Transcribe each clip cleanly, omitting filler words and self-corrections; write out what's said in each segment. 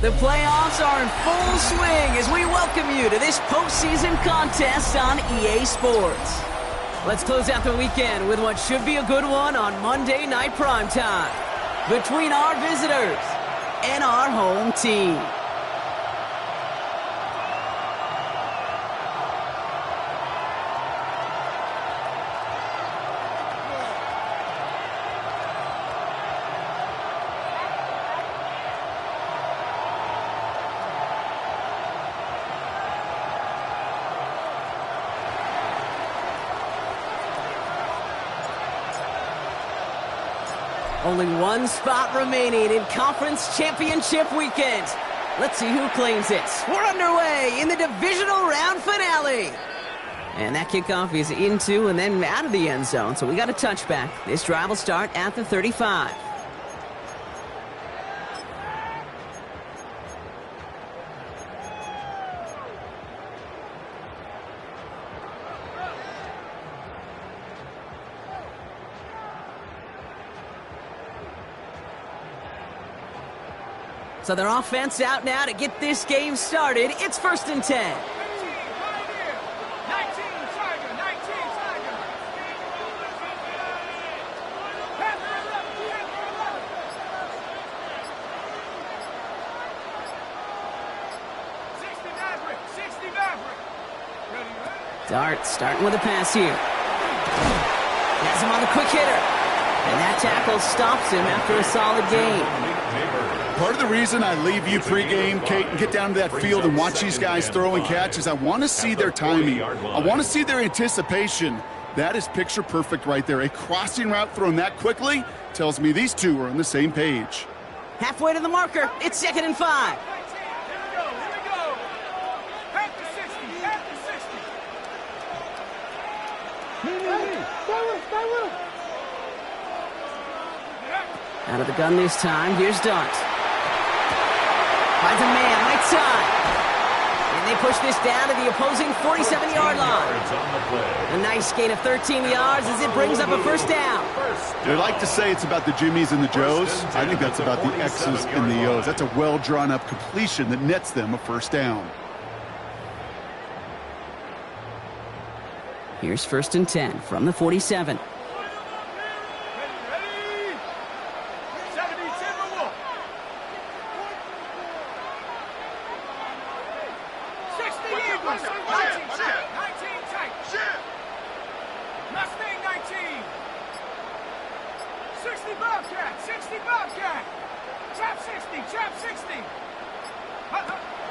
The playoffs are in full swing as we welcome you to this postseason contest on EA Sports. Let's close out the weekend with what should be a good one on Monday Night Primetime between our visitors and our home team. Only one spot remaining in Conference Championship Weekend. Let's see who claims it. We're underway in the divisional round finale. And that kickoff is into and then out of the end zone, so we got a touchback. This drive will start at the 35. So their offense out now to get this game started. It's 1st and 10. Dart starting with a pass here. Has him on the quick hitter. And that tackle stops him after a solid gain. Part of the reason I leave you pregame, Kate, and get down to that field and watch these guys throw and catch is I want to see their timing. I want to see their anticipation. That is picture perfect right there. A crossing route thrown that quickly tells me these two are on the same page. Halfway to the marker. It's 2nd and 5. Out of the gun this time. Here's Dart. Finds a man, right side. And they push this down to the opposing 47-yard line. A nice gain of 13 yards as it brings up a 1st down. They like to say it's about the Jimmies and the Joes. I think that's about the X's and the O's. That's a well-drawn-up completion that nets them a 1st down. Here's 1st and 10 from the 47.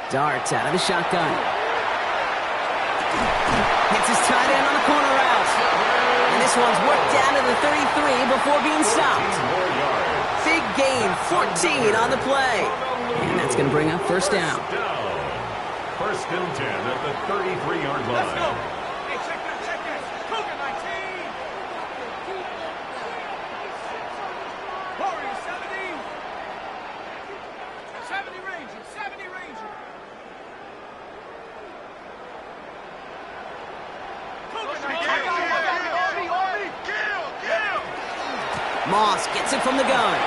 Darts out of the shotgun. Hits his tight end on the corner route. And this one's worked down to the 33 before being stopped. Big gain, 14 on the play. And that's going to bring up 1st down. 1st and 10 at the 33-yard line. Let's go. Hey, check this. Cougar 19. Warriors 70. 70 Rangers. 70 Rangers. Moss gets it from the gun.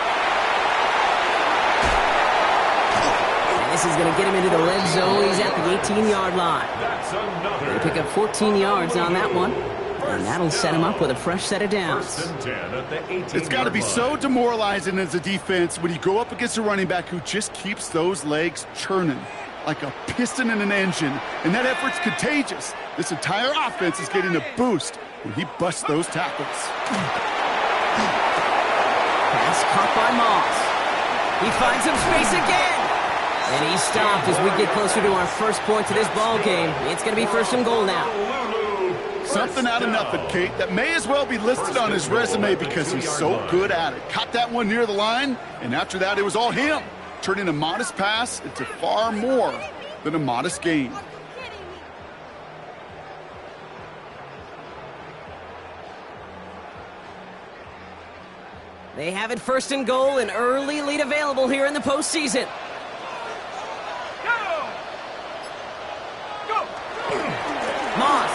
And this is going to get him into the red zone. He's at the 18-yard line. They pick up 14 yards on that one. And that'll set him up with a fresh set of downs. It's got to be so demoralizing as a defense when you go up against a running back who just keeps those legs churning like a piston in an engine. And that effort's contagious. This entire offense is getting a boost when he busts those tackles. Pass caught by Moss. He finds some space again. And he's stopped as we get closer to our first point to this ball game. It's going to be 1st and goal now. Something out of nothing, Kate, that may as well be listed on his resume because he's so good at it. Caught that one near the line, and after that it was all him, turning a modest pass into far more than a modest gain. They have it first and goal, an early lead available here in the postseason. Go! Go! Moss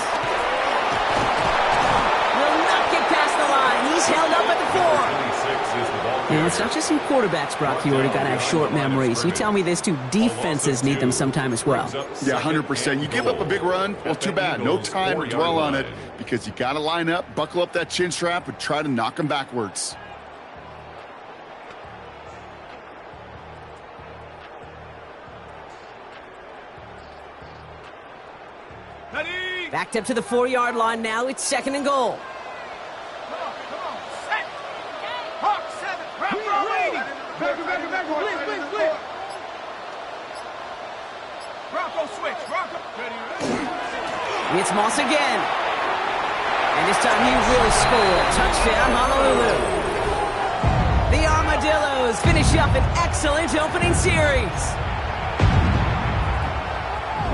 will not get past the line. He's held up at the 4. 26 is the ball. And it's not just in quarterbacks, Brock. You already got to have short memories. You tell me this too. Defenses need them sometime as well. Yeah, 100%. You give up a big run, well, too bad. No time to dwell on it because you got to line up, buckle up that chin strap, and try to knock them backwards. Ready? Backed up to the 4-yard line now. It's second and goal. Come on. Set. Hawk 7. Round for 80. Back. Blitz. Bronco switch. Bronco. Ready. It's Moss again. And this time he will score. Touchdown, Honolulu. The Armadillos finish up an excellent opening series.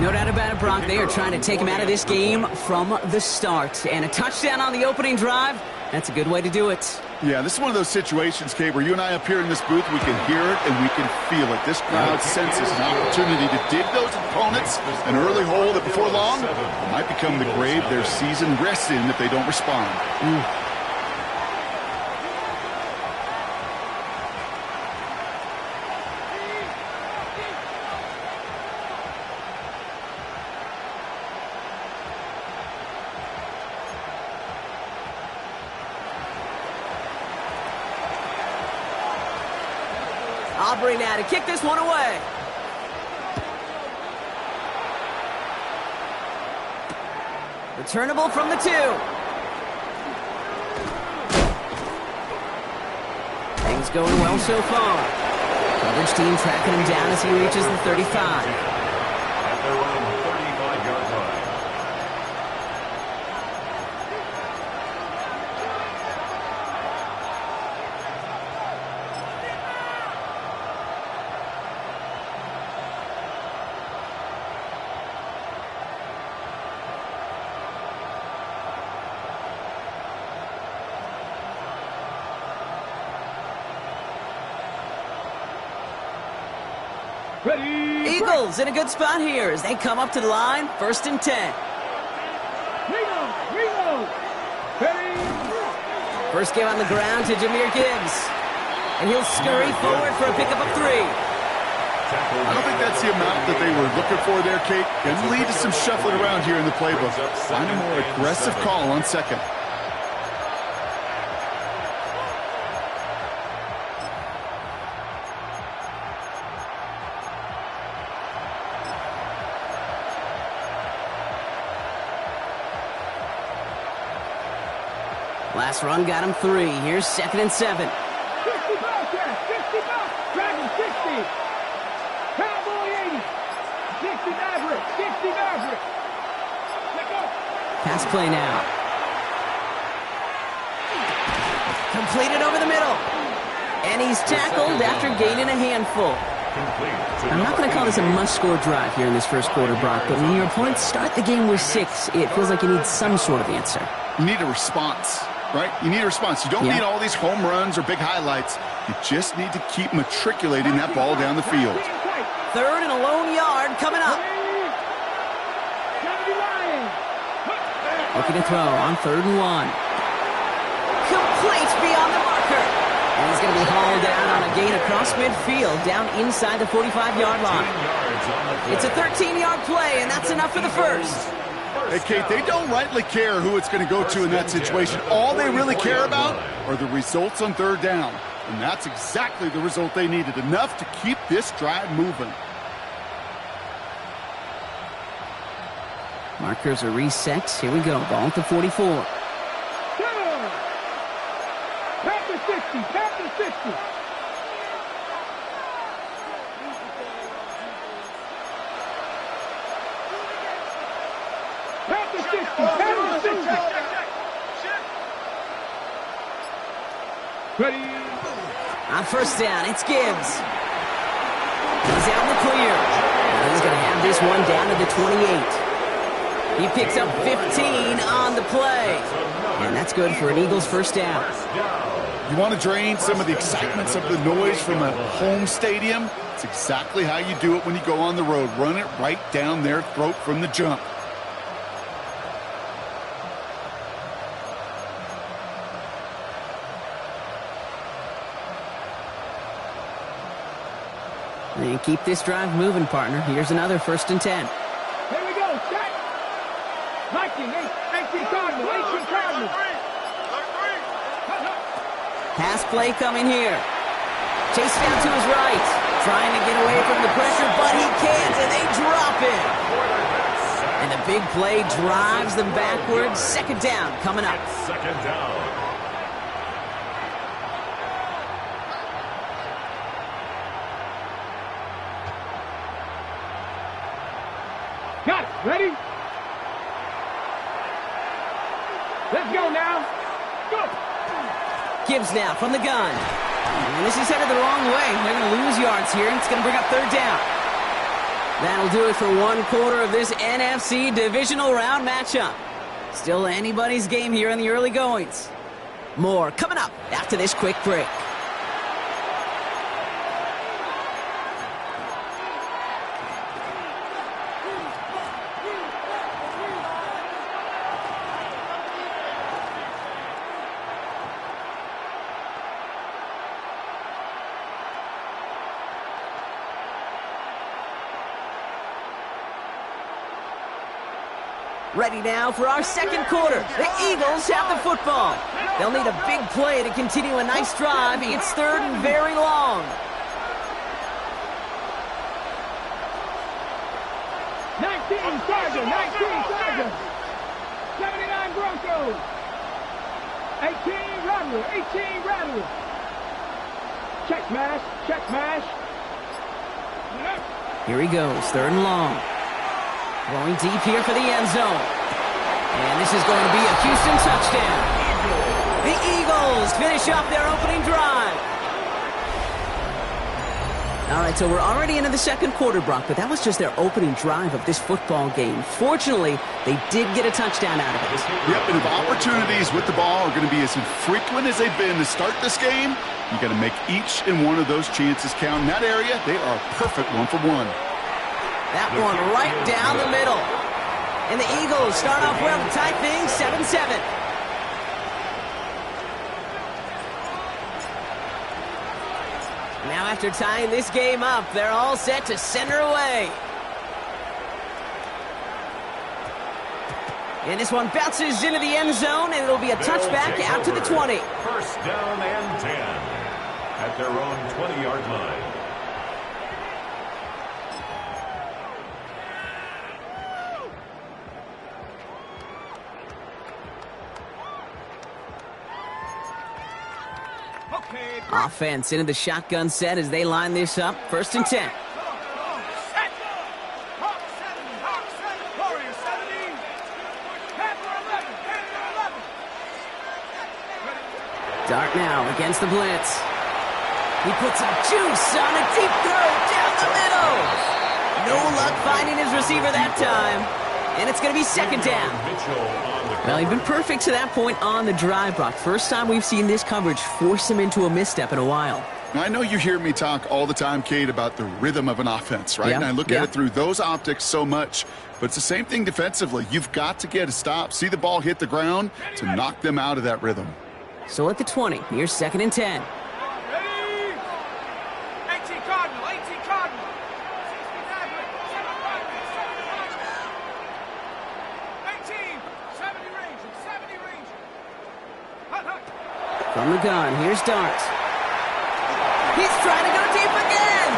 No doubt about it, Brock. They are trying to take him out of this game from the start. And a touchdown on the opening drive, that's a good way to do it. Yeah, this is one of those situations, Kate, where you and I up here in this booth, we can hear it and we can feel it. This crowd senses an opportunity to dig those opponents an early hole that before long might become the grave their season rests in if they don't respond. Aubrey now to kick this one away. Returnable from the 2. Things going well so far. Coverage team tracking him down as he reaches the 35. At their own 35-yard line. Ready. Eagles in a good spot here as they come up to the line, 1st and 10. Reload. Ready. First give on the ground to Jahmyr Gibbs. And he'll scurry forward for a pickup of 3. I don't think that's the amount that they were looking for there, Kate. Going to lead to some shuffling around here in the playbook. Find a more aggressive call on second. Last run got him 3. Here's 2nd and 7. 60 back. Dragon 60. Cowboy 80. 60 Maverick. 60 Maverick. Let go. Pass play now. Completed over the middle. And he's tackled after gaining a handful. I'm not going to call this a must-score drive here in this first quarter, Brock, but when your opponents start the game with 6, it feels like you need some sort of answer. You need a response, right? You need a response. You don't need all these home runs or big highlights. You just need to keep matriculating that ball down the field. 3rd and a lone yard coming up. Looking to throw on 3rd and 1. Complete beyond the marker. And he's going to be hauled down on a gain across midfield, down inside the 45-yard line. It's a 13-yard play, and that's enough for the first. Hey, Kate, they don't rightly care who it's going to go to in that situation. All they really care about are the results on 3rd down. And that's exactly the result they needed, enough to keep this drive moving. Markers are reset. Here we go. Ball at the 44. Back to 60. Back to 60. Back to 60. Back to 60. Ready. On 1st down, it's Gibbs. He's out in the clear. And he's going to have this one down to the 28. He picks up 15 on the play. And that's good for an Eagles 1st down. You want to drain some of the excitements of the noise from a home stadium? It's exactly how you do it when you go on the road. Run it right down their throat from the jump. And keep this drive moving, partner. Here's another 1st and 10. Here we go. Set. 18 Cardinal. 18 Cardinal. Pass play coming here. Chase down to his right. Trying to get away from the pressure, but he can't, and they drop it. And the big play drives them backwards. 2nd down coming up. 2nd down. Got it. Ready? Let's go now. Go. Gibbs now from the gun. And this is headed the wrong way. They're going to lose yards here, and it's going to bring up 3rd down. That'll do it for 1/4 of this NFC divisional round matchup. Still anybody's game here in the early goings. More coming up after this quick break. Ready now for our 2nd quarter. The Eagles have the football. They'll need a big play to continue a nice drive. It's 3rd and very long. 19 Chargers. 19 Chargers. 79 Broncos. 18 Rattler. 18 Rattler. Check smash. Check smash. Here he goes. 3rd and long. Going deep here for the end zone. And this is going to be a Houston touchdown. The Eagles finish off their opening drive. All right, so we're already into the 2nd quarter, Brock, but that was just their opening drive of this football game. Fortunately, they did get a touchdown out of it. Yep, and if opportunities with the ball are going to be as infrequent as they've been to start this game, you got to make each and one of those chances count. In that area, they are a perfect 1-for-1. That one right down the middle. And the Eagles start off well to tie things 7-7. Now after tying this game up, they're all set to center away. And this one bounces into the end zone, and it'll be a touchback out to the 20. 1st down and 10 at their own 20-yard line. Offense into the shotgun set as they line this up. 1st and 10. Dart now against the blitz. He puts some juice on a deep throw down the middle. No luck finding his receiver that time. And it's going to be 2nd down. Well, he's been perfect to that point on the drive, Brock. First time we've seen this coverage force him into a misstep in a while. Now, I know you hear me talk all the time, Kate, about the rhythm of an offense, right? Yeah, And I look at it through those optics so much. But it's the same thing defensively. You've got to get a stop, see the ball hit the ground to knock them out of that rhythm. So at the 20, here's 2nd and 10. Ready? 18 Cardinal. 18 Cardinal. 18. 70 range. 70 range. Hut, hut. From the gun, here's Dart. He's trying to go deep again.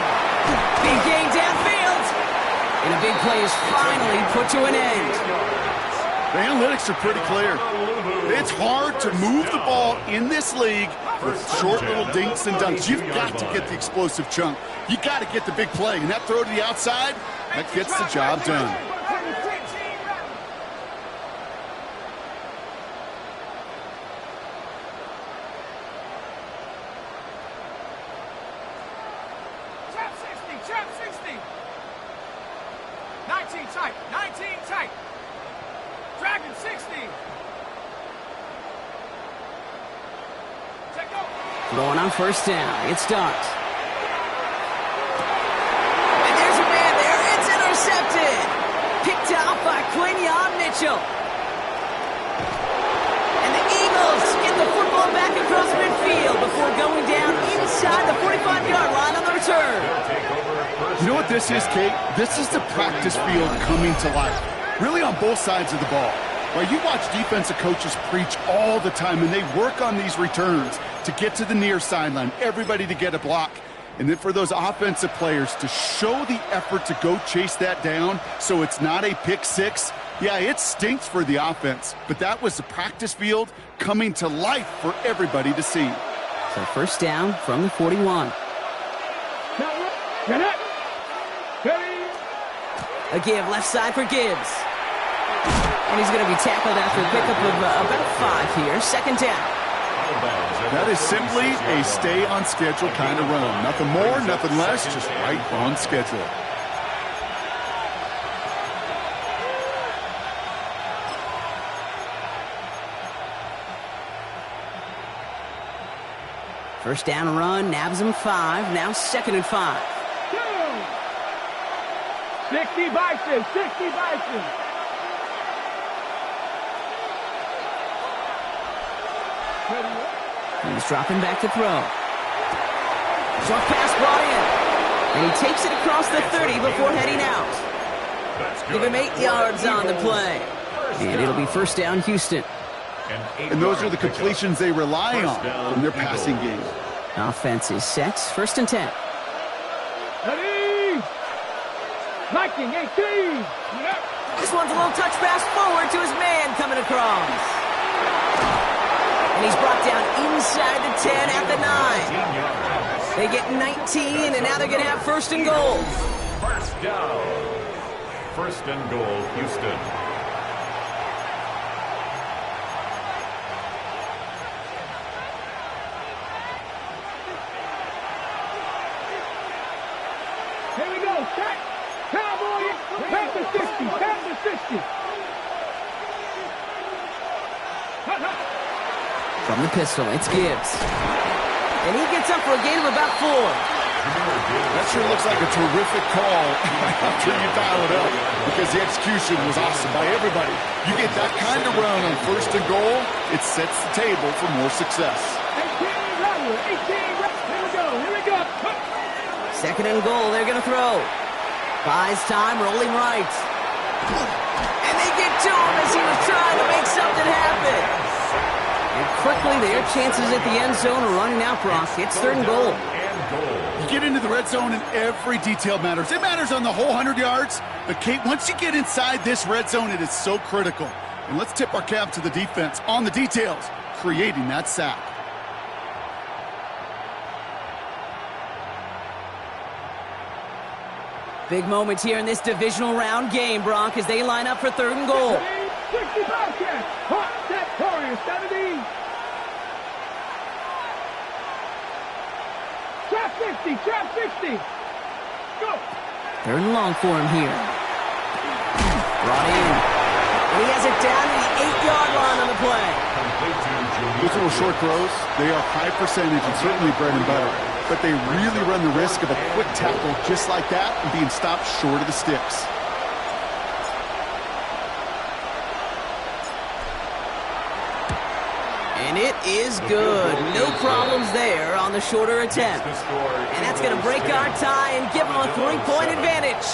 Big gain downfield. And a big play is finally put to an end. The analytics are pretty clear. It's hard to move the ball in this league with short little dinks and dunks. You've got to get the explosive chunk. You got to get the big play. And that throw to the outside, that gets the job done. Trap 60. 19 tight. 19 tight. Dragon 60. Check go. Going on first down. It starts. And there's a man there. It's intercepted. Picked off by Quinyon Mitchell. And the Eagles get the football back across midfield before going down inside the 45-yard line on the return. You know what this is, Kate? This is the practice field coming to life. Really on both sides of the ball. Well, you watch defensive coaches preach all the time, and they work on these returns to get to the near sideline, everybody to get a block. And then for those offensive players to show the effort to go chase that down so it's not a pick six. Yeah, it stinks for the offense, but that was the practice field coming to life for everybody to see. So first down from the 41. A give left side for Gibbs. And he's going to be tackled after a pickup of about 5 here. Second down. That is simply a stay on schedule kind of run. Nothing more, nothing less, just right on schedule. First down run, nabs him 5. Now second and 5. 60 Bison, 60 Bison. He's dropping back to throw. Short pass brought in. And he takes it across the 30 before heading out. Give him 8 yards on the play. And it'll be first down, Houston. And those are the completions they rely on in their passing game. Offense is set. First and 10. Ready? Viking 18. This one's a little touch pass forward to his man coming across. And he's brought down inside the 10 at the 9. They get 19, and now they're going to have first and goal. First down. First and goal, Houston. Here we go. Set. Cowboy. Back to 60. Back to 60. From the pistol, it's Gibbs. And he gets up for a gain of about 4. That sure looks like a terrific call after you dial it up, because the execution was awesome by everybody. You get that kind of run on first and goal, it sets the table for more success. 18 runner. 18 runner. Here we go. Here we go. Second and goal, they're going to throw. Buys time, rolling right. And they get to him as he was trying to make something happen. And quickly, their chances at the end zone are running out, Brock. It's third and goal. You get into the red zone and every detail matters. It matters on the whole 100 yards. But, Kate, once you get inside this red zone, it is so critical. And let's tip our cap to the defense on the details, creating that sack. Big moments here in this divisional round game, Brock, as they line up for third and goal. 60 Bobcats. Hot set Warriors 70. Trap 60. Trap 60. Go. Third and long for him here. Brought in. And he has it down to the 8-yard line on the play. Those little short throws, they are high percentage and certainly bread and butter. But they really run the risk of a quick tackle just like that and being stopped short of the sticks. And it is good. No problems there on the shorter attempt. And that's going to break our tie and give them a 3-point advantage.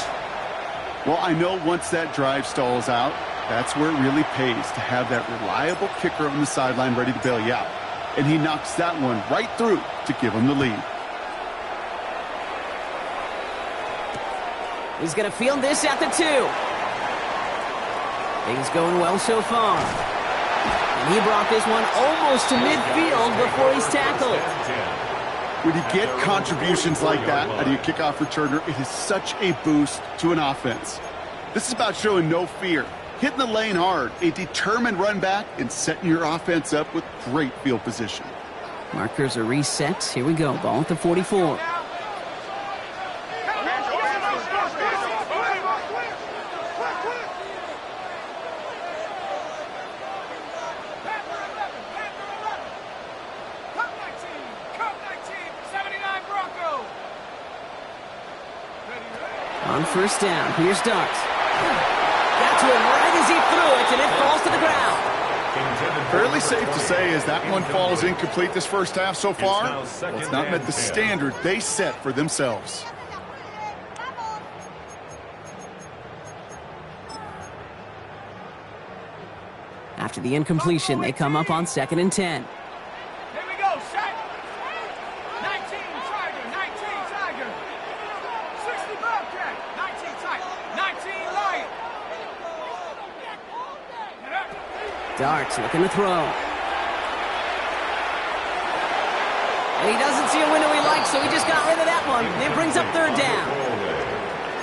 Well, I know once that drive stalls out, that's where it really pays to have that reliable kicker on the sideline ready to bail you out. And he knocks that one right through to give him the lead. He's going to field this at the 2. Things going well so far. And he brought this one almost to midfield before he's tackled. When you get contributions like that out of your kickoff returner, it is such a boost to an offense. This is about showing no fear, hitting the lane hard, a determined run back, and setting your offense up with great field position. Markers are reset. Here we go. Ball at the 44. On first down, here's Darts. Got to him right as he threw it, and it falls to the ground. Fairly safe to say as that one falls incomplete this first half so far. Well, it's not met the standard they set for themselves. After the incompletion, they come up on 2nd and 10. Here we go, set. 19 Tiger, 19 Tiger. 60 Bobcat, 19 Tiger, 19 Lion. Darts looking to throw. And he doesn't see a window he likes, so he just got rid of that one. And it brings up 3rd down.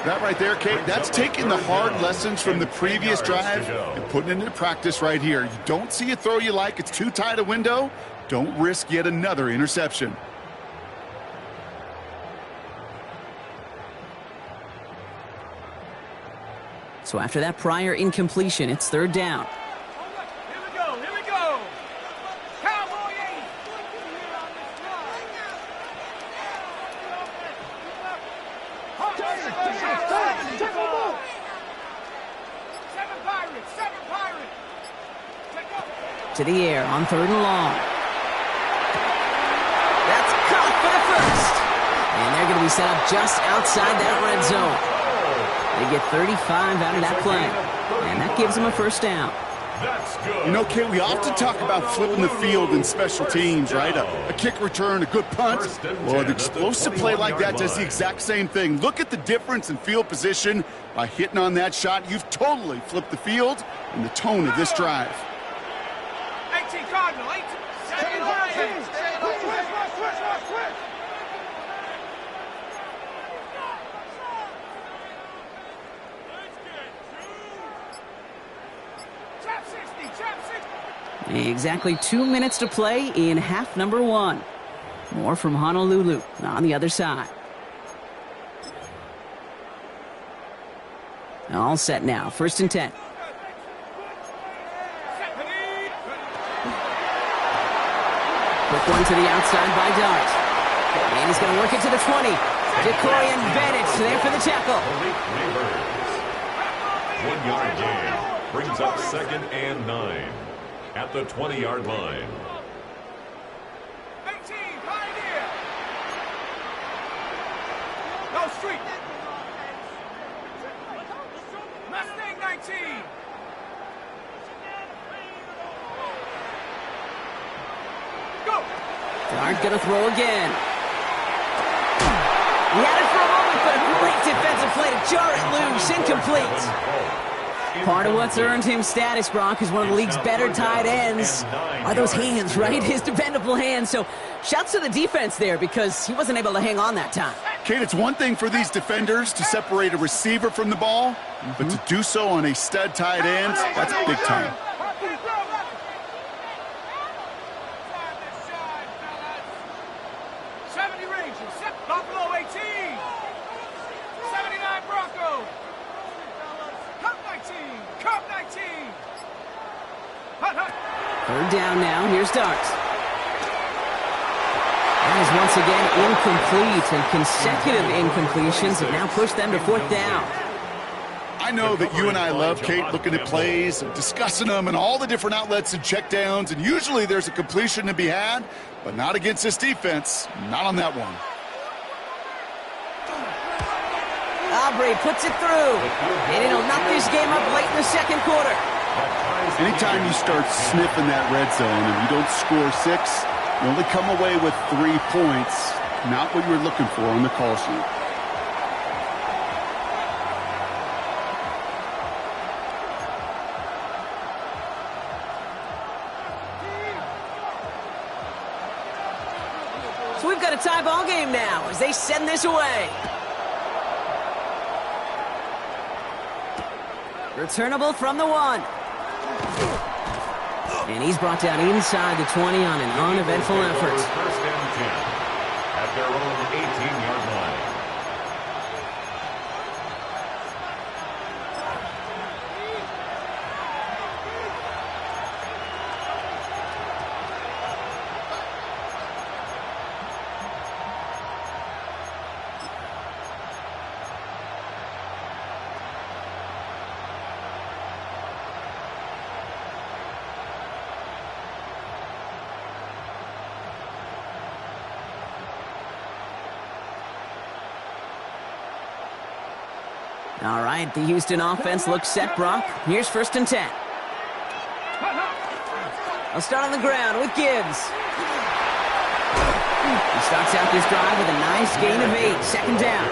That right there, Kate, that's taking the hard lessons from the previous drive and putting it into practice right here. You don't see a throw you like, it's too tight a window, don't risk yet another interception. So after that prior incompletion, it's 3rd down. Here we go, here we go. Cowboy 80. Seven Pirates, 7 Pirates. To the air on 3rd and long. That's caught for the first. And they're going to be set up just outside that red zone. They get 35 out of that play. And that gives them a 1st down. That's good. You know, Kate, we often talk about flipping the field in special teams, right? A kick return, a good punt. Well, an explosive play like that does the exact same thing. Look at the difference in field position. By hitting on that shot, you've totally flipped the field and the tone of this drive. 18 Cardinal, 18. 7 Lions. Switch. Exactly 2 minutes to play in half number 1. More from Honolulu on the other side. All set now. 1st and 10. Quick one to the outside by Dart. And he's going to work it to the 20. Decorian Bennett there for the tackle. 1 yard gain brings up 2nd and 9 at the 20-yard line. 18 Pioneer. No street. Mustang 19. Go. Dart going to throw again. He had it for a moment, but a great defensive play to jar it loose. Incomplete. Part of what's earned him status, Brock, is one of the league's better tight ends. Are those hands, right? His dependable hands. So shouts to the defense there because he wasn't able to hang on that time. Kate, it's one thing for these defenders to separate a receiver from the ball, but to do so on a stud tight end, that's big time. 70 Rangers, Buffalo 18. 79 Broncos. Cup 19. Cup 19. Hut, hut. 3rd down now. Here's Darts. That is once again incomplete, and consecutive incompletions have now pushed them to 4th down. I know that you and I love, Kate, looking at plays, and discussing them, and all the different outlets and checkdowns, and usually there's a completion to be had, but not against this defense, not on that one. Aubrey puts it through, and it'll knock this game up late in the 2nd quarter. Anytime you start sniffing that red zone and you don't score 6, you only come away with 3 points, not what you were looking for on the call sheet. So we've got a tie ball game now as they send this away. Returnable from the 1. And he's brought down inside the 20 on an uneventful effort. 1st and 10 at their own 18-yard line. All right, the Houston offense looks set, Brock. Here's 1st and 10. I'll start on the ground with Gibbs. He starts out this drive with a nice gain of 8. 2nd down.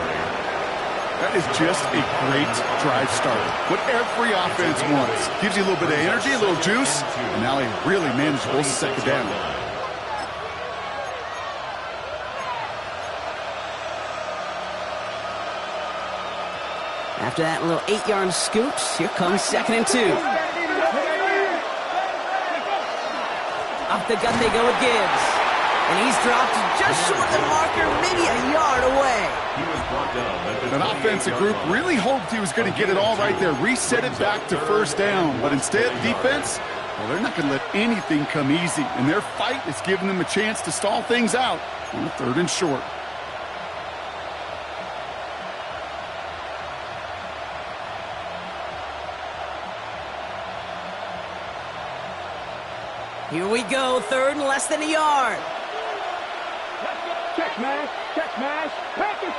That is just a great drive starter. What every offense wants. Gives you a little bit of energy, a little juice, and now a really manageable 2nd down. After that little 8-yard scoot, here comes 2nd and 2. Off the gut they go with Gibbs. And he's dropped just short of the marker, maybe a yard away. An offensive group really hoped he was going to get it all right there, reset it back to 1st down. But instead, defense, well, they're not going to let anything come easy. And their fight is giving them a chance to stall things out on 3rd and short. Here we go, 3rd and less than a yard. Check smash, package.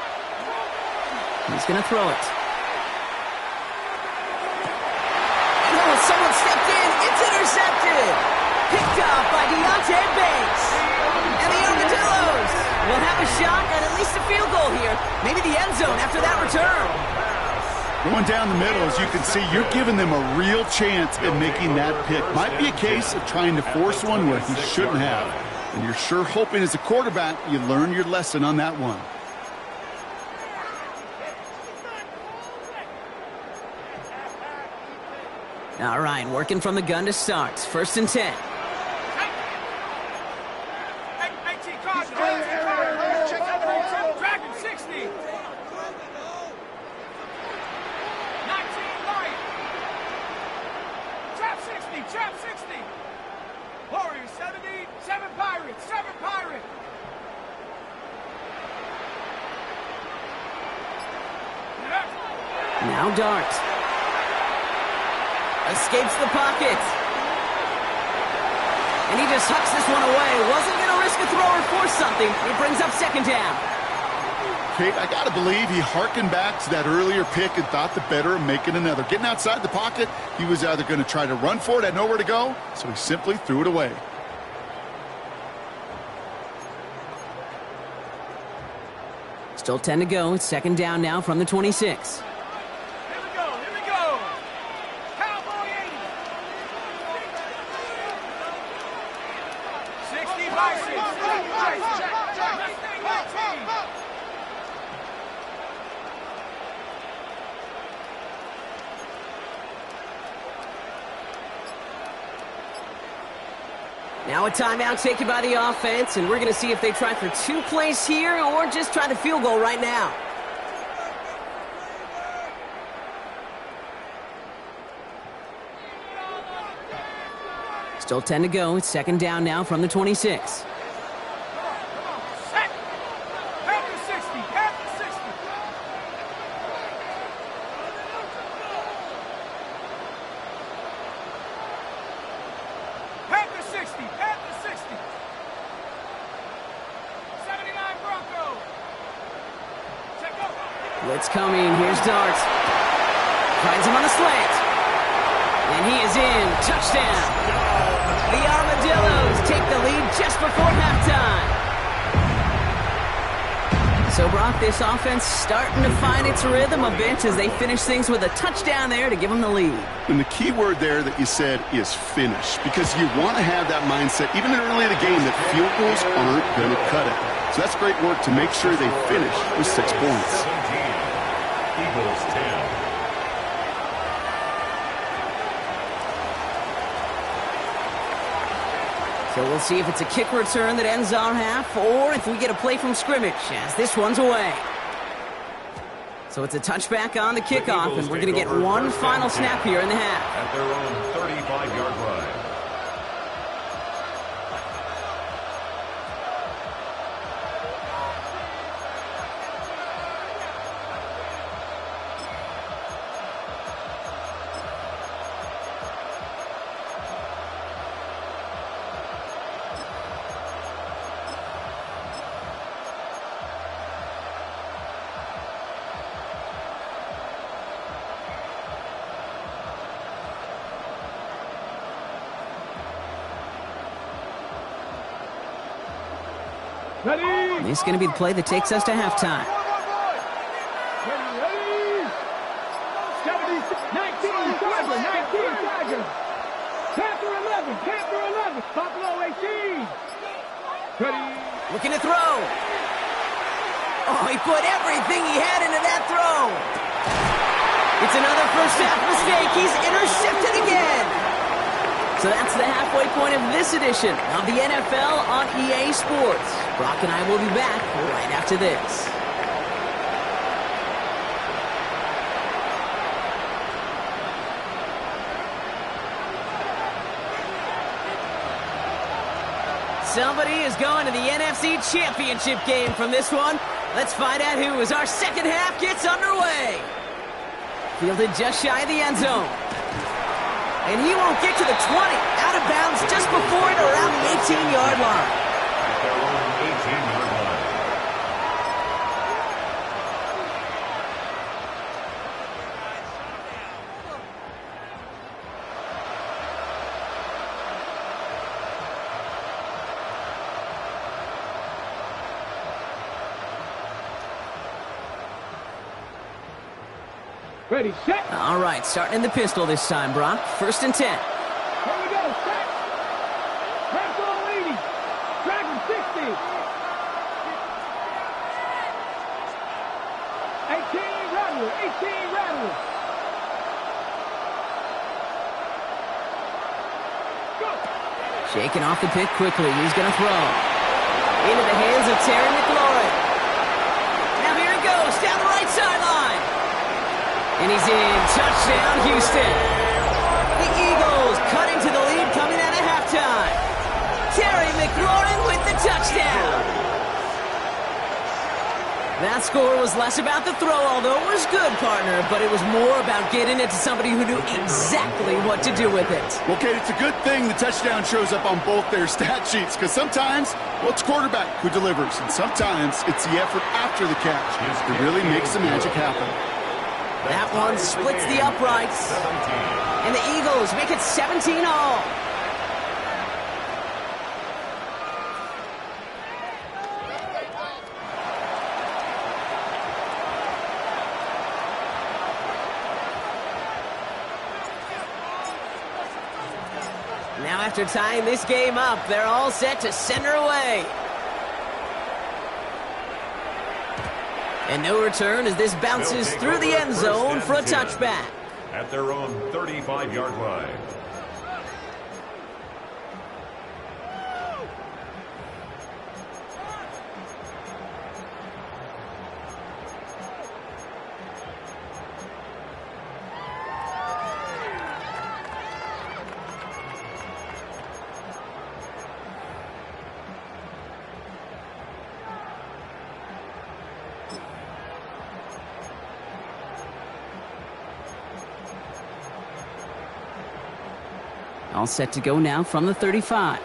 He's going to throw it. Oh, someone stepped in. It's intercepted. Picked up by Deontay Banks. And the Armadillos will have a shot at least a field goal here. Maybe the end zone after that return. Going down the middle, as you can see, you're giving them a real chance at making that pick. Might be a case of trying to force one where he shouldn't have. And you're sure hoping as a quarterback you learn your lesson on that one. All right, working from the gun to start. 1st and 10. Dragon 60. 19 light. Trap 60. Warriors 70. 7 Pirates. Now Dart. Escapes the pocket. And he just hucks this one away. Wasn't going to risk a throw or force something. It brings up 2nd down. Kate, I got to believe he hearkened back to that earlier pick and thought the better of making another. Getting outside the pocket, he was either going to try to run for it, had nowhere to go, so he simply threw it away. Still 10 to go. It's 2nd down now from the 26. Here we go. Cowboy 80. 60 by 6. Now a timeout taken by the offense, and we're going to see if they try for 2 plays here or just try the field goal right now. Still 10 to go. It's 2nd down now from the 26. Blitz coming. Here's Dart. Finds him on the slant. And he is in. Touchdown. The Armadillos take the lead just before halftime. So, Brock, this offense starting to find its rhythm a bit as they finish things with a touchdown there to give them the lead. And the key word there that you said is finish, because you want to have that mindset, even early in the game, that field goals aren't going to cut it. So that's great work to make sure they finish with 6 points. 17. Eagles 10. So we'll see if it's a kick return that ends our half or if we get a play from scrimmage as this one's away. So it's a touchback on the kickoff, and we're going to get one final snap here in the half. At their own 35-yard line. Ready? This is going to be the play that takes us to halftime. Ready? 70, 19, Tiger, 19, Tiger. Panther 11, Panther 11. Buffalo 18. Ready? Looking to throw. Oh, he put everything he had into that throw. It's another first half mistake. He's intercepted again. So that's the halfway point of this edition of the NFL on EA Sports. Brock and I will be back right after this. Somebody is going to the NFC Championship game from this one. Let's find out who as our second half gets underway. Fielded just shy of the end zone. And he won't get to the 20. Out of bounds just before it around the 18-yard line. At their own 18-yard line. Ready, set. All right, starting in the pistol this time, Brock. 1st and 10. Here we go, set. Panther leading. Dragon 60. 18, Rattler, 18, Rattler. Go. Shaking off the pick quickly. He's going to throw. Into the hands of Terry McLaurin. Now here it goes, down the right sideline. And he's in. Touchdown, Houston. The Eagles cutting to the lead coming out of halftime. Terry McLaurin with the touchdown. That score was less about the throw, although it was good, partner, but it was more about getting it to somebody who knew exactly what to do with it. Well, Kate, it's a good thing the touchdown shows up on both their stat sheets, because sometimes, well, it's quarterback who delivers, and sometimes it's the effort after the catch that really makes the magic happen. That one splits the uprights. And the Eagles make it 17 all. Now after tying this game up, they're all set to send her away. And no return as this bounces through the end zone for a touchback. At their own 35-yard line. All set to go now from the 35.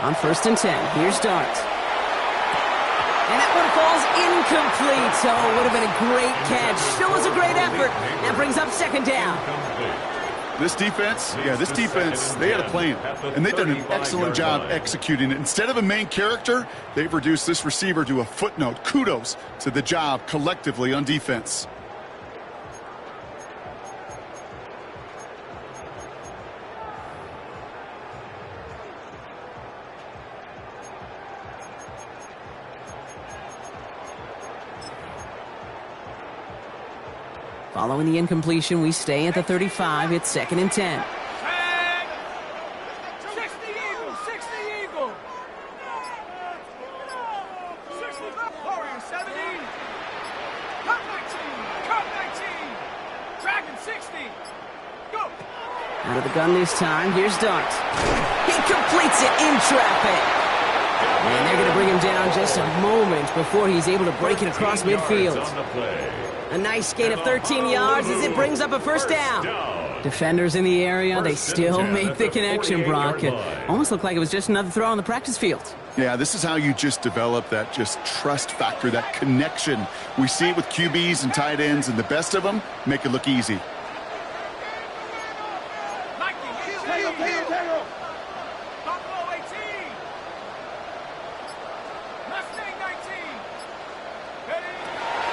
On 1st and 10, here's Dart. And that one falls incomplete. So it would have been a great catch. Still was a great effort. That brings up 2nd down. This defense, they had a plan, and they've done an excellent job executing it. Instead of a main character, they've reduced this receiver to a footnote. Kudos to the job collectively on defense. Following the incompletion, we stay at the 35. It's 2nd and 10. 60 Eagle, 60 Eagle. 60 Warrior 70. Cut 19. Dragon 60. Go. Out of the gun this time, here's Dart. He completes it in traffic. And they're going to bring him down just a moment before he's able to break it across midfield. A nice gain of 13 yards as it brings up a 1st down. Defenders in the area, they still make the connection, Brock. It almost looked like it was just another throw on the practice field. Yeah, this is how you just develop that just trust factor, that connection. We see it with QBs and tight ends, and the best of them make it look easy.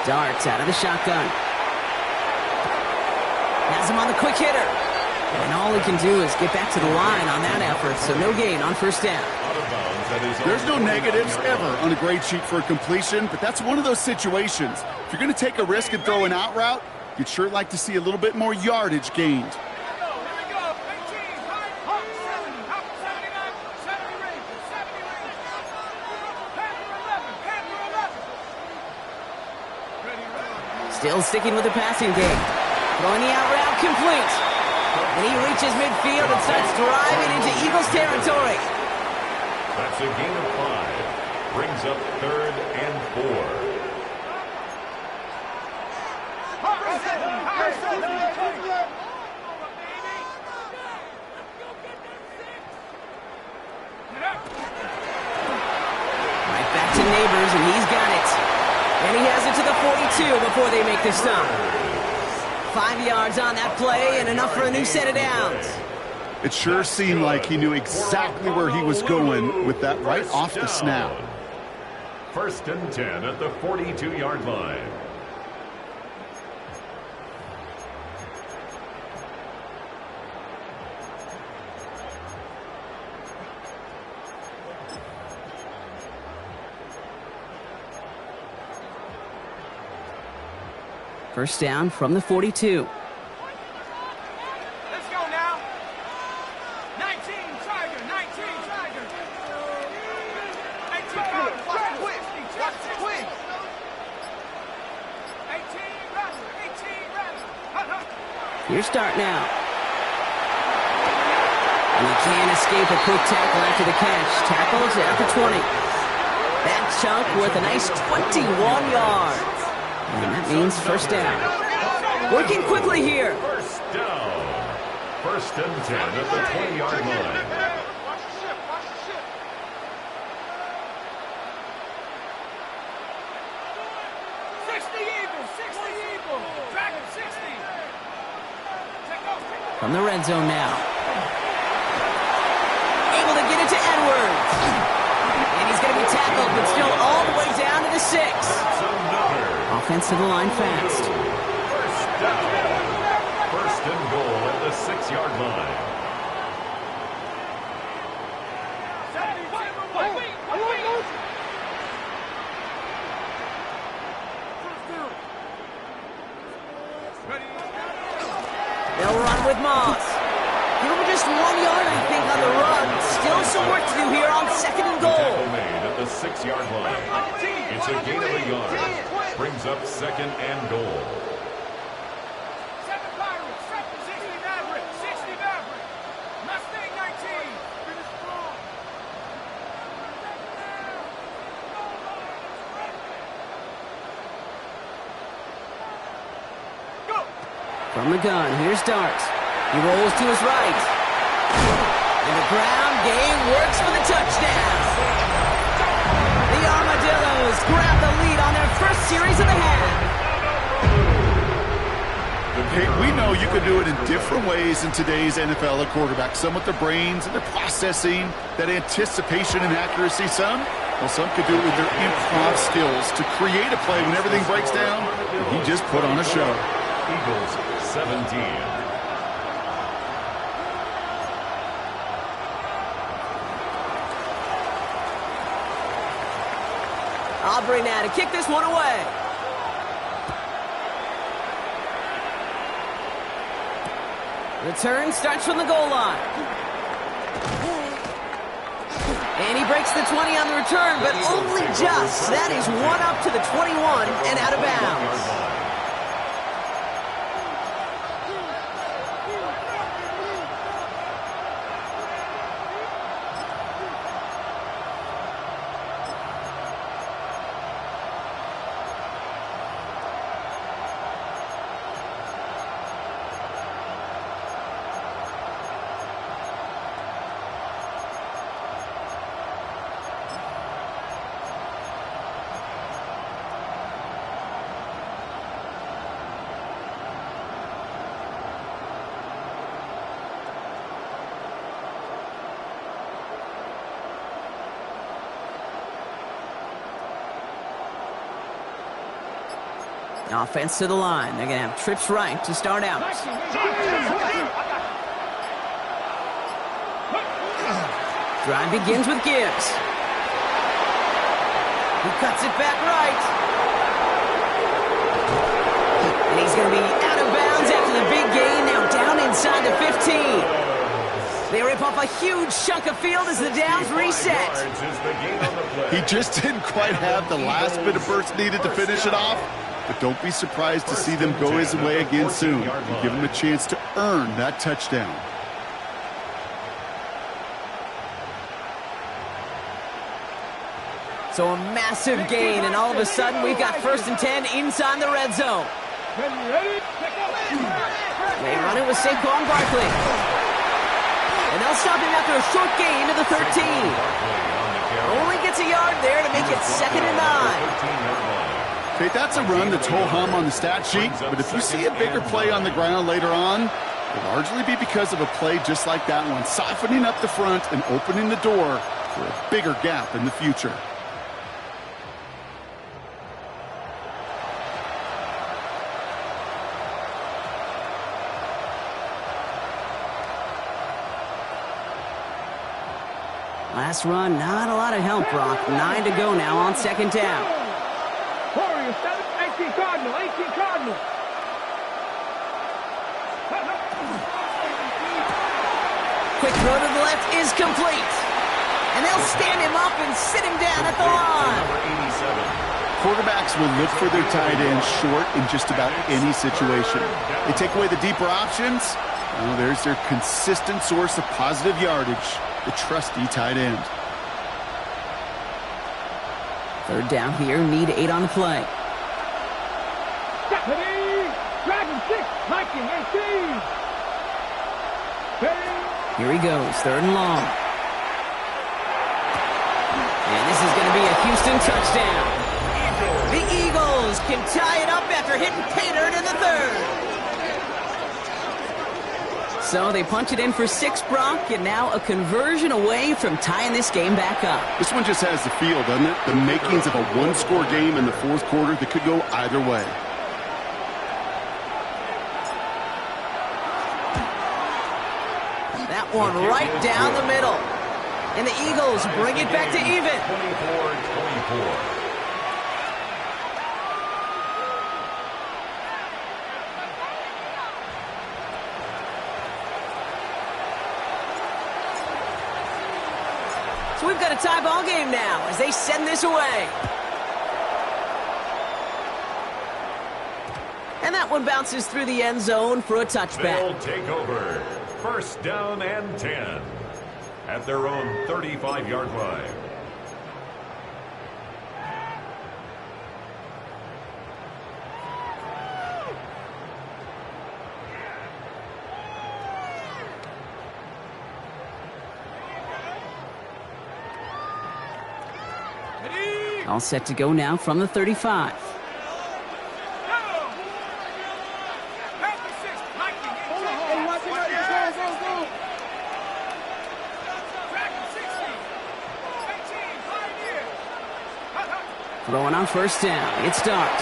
Darts out of the shotgun. Has him on the quick hitter. And all he can do is get back to the line on that effort, so no gain on first down. There's no negatives ever on a grade sheet for a completion, but that's one of those situations. If you're going to take a risk and throw an out route, you'd sure like to see a little bit more yardage gained. Still sticking with the passing game. Throwing the out route complete. And he reaches midfield and starts driving into Eagles territory. That's a gain of 5. Brings up 3rd and 4. Right back to Neighbors, and he's got it. And he has it to the 42 before they make the stop. 5 yards on that play and enough for a new set of downs. It sure seemed like he knew exactly where he was going with that right off the snap. 1st and 10 at the 42-yard line. First down from the 42. Let's go now. 19, Tiger. 19, Tiger. 18, Tiger. Just quick. Just quick. 18, Rattler. 18, Rattler. Here's start now. And he can't escape a quick tackle after the catch. Tackles at the 20. That chunk worth a nice 21 yards. And that means first down. Working quickly here. First down. 1st and 10 at the 20-yard line. Watch the ship. Watch the ship. 60 Eagles. 60 Eagles. Dragon 60. From the red zone now. Able to get it to Edwards. And he's going to be tackled, but still all the way down to the 6. Offense to the line fast. First down. 1st and goal at the 6-yard line. They'll run with Moss. Give him just 1 yard, I think, on the run. Still some work to do here on 2nd and goal. Tackle made at the 6-yard line. It's a gain of a yard. Brings up 2nd and goal. 7 Pirates. 60 Maverick. 60 Maverick. Mustang 19. Finish strong. Go. From the gun, here's Dart. He rolls to his right. And the ground game works for the touchdown. The Armadillos grab the lead on their first series of the half. Hey, we know you can do it in different ways in today's NFL at quarterback. Some with their brains and their processing, that anticipation and accuracy. Some could do it with their improv skills to create a play when everything breaks down. And he just put on a show. Eagles 17. Aubrey now to kick this one away. Return starts from the goal line. And he breaks the 20 on the return, but only just. That is one up to the 21 and out of bounds. Offense to the line. They're going to have trips right to start out. Drive begins with Gibbs. He cuts it back right. And he's going to be out of bounds after the big gain. Now down inside the 15. They rip off a huge chunk of field as the downs reset. He just didn't quite have the last bit of burst needed to finish it off. But don't be surprised to see them go his way again soon and give him a chance to earn that touchdown. So a massive gain, and all of a sudden we've got 1st and 10 inside the red zone. They run it with Saquon Barkley. And they'll stop him after a short gain to the 13. Only gets a yard there to make it 2nd and 9. Okay, that's a run that's ho-hum on the stat sheet, but if you see a bigger play on the ground later on, it'll largely be because of a play just like that one, softening up the front and opening the door for a bigger gap in the future. Last run, not a lot of help, Brock. 9 to go now on 2nd down. Warriors 7, 18 Cardinal, 18 Cardinal. Quick throw to the left is complete. And they'll stand him up and sit him down at the line. Quarterbacks will look for their tight end short in just about any situation. They take away the deeper options. Well, there's their consistent source of positive yardage, the trusty tight end. 3rd down here, need 8 on the play. Dragon 6, Viking 18. Here he goes, 3rd and long. And this is going to be a Houston touchdown. The Eagles can tie it up after hitting pay dirt in the 3rd. So they punch it in for 6, Brock, and now a conversion away from tying this game back up. This one just has the feel, doesn't it? The makings of a one-score game in the 4th quarter that could go either way. That one right down the middle. And the Eagles bring it back to even. 24-24. So we've got a tie ball game now as they send this away. And that one bounces through the end zone for a touchback. They'll take over. 1st down and 10 at their own 35-yard line. All set to go now from the 35. Throwing on 1st down. It starts.